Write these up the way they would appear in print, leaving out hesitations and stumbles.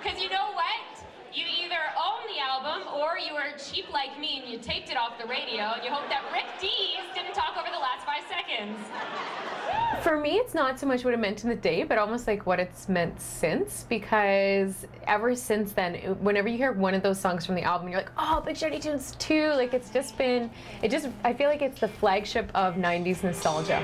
Because you know what? You either own the album or you are cheap like me and you taped it off the radio and you hope that Rick Dees didn't talk over the last 5 seconds. For me, it's not so much what it meant in the day, but almost like what it's meant since, because ever since then, whenever you hear one of those songs from the album, you're like, oh, Big Shiny Tunes 2, like it's just been, I feel like it's the flagship of 90s nostalgia.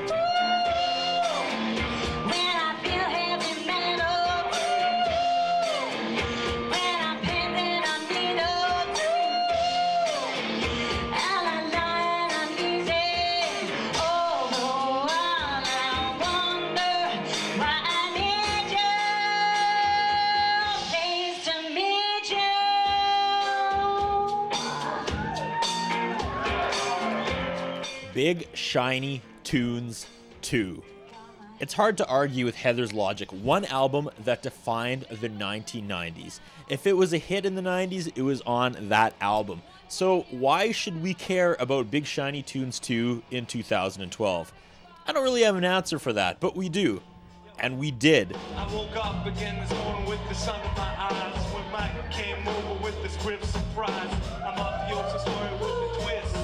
Big Shiny Tunes 2. It's hard to argue with Heather's logic. One album that defined the 1990s. If it was a hit in the 90s, it was on that album. So why should we care about Big Shiny Tunes 2 in 2012? I don't really have an answer for that, but we do. And we did. I woke up again this morning with the sun in my eyes. When Mike came over with this grip surprise. I'm off the ocean story with the twist.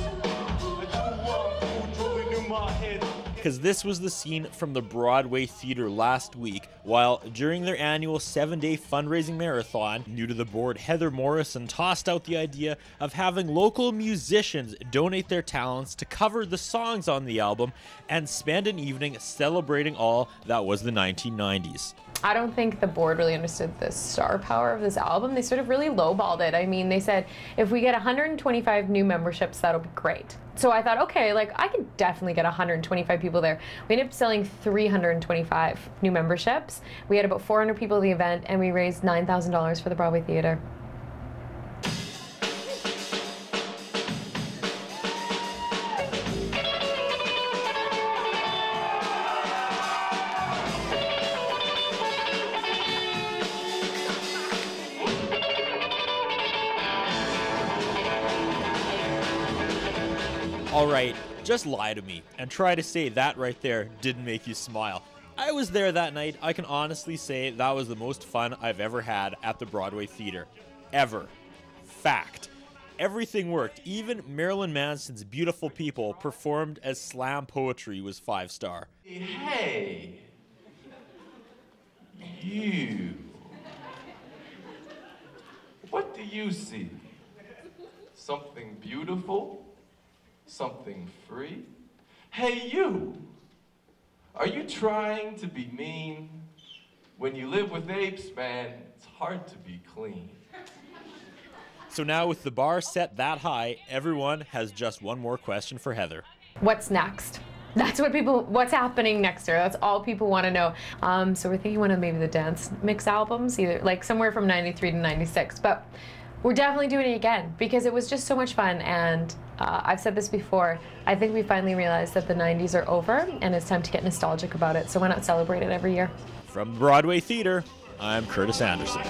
Because this was the scene from the Broadway theater last week, while during their annual 7-day fundraising marathon, new to the board Heather Morrison tossed out the idea of having local musicians donate their talents to cover the songs on the album and spend an evening celebrating all that was the 1990s. I don't think the board really understood the star power of this album. They sort of really lowballed it. I mean, they said, if we get 125 new memberships, that'll be great. So I thought, okay, like I could definitely get 125 people there. We ended up selling 325 new memberships. We had about 400 people at the event, and we raised $9,000 for the Broadway Theater. Alright, just lie to me and try to say that right there didn't make you smile. I was there that night. I can honestly say that was the most fun I've ever had at the Broadway Theater. Ever. Fact. Everything worked. Even Marilyn Manson's Beautiful People performed as slam poetry was 5-star. Hey, you. What do you see? Something beautiful? Something free? Hey, you! Are you trying to be mean? When you live with apes, man, it's hard to be clean. So now with the bar set that high, everyone has just one more question for Heather. What's next? That's what what's happening next year? That's all people want to know. So we're thinking one of maybe the dance mix albums, either like somewhere from 93 to 96. But we're definitely doing it again because it was just so much fun, and I've said this before, I think we finally realized that the 90s are over and it's time to get nostalgic about it, so why not celebrate it every year? From Broadway Theater, I'm Curtis Anderson.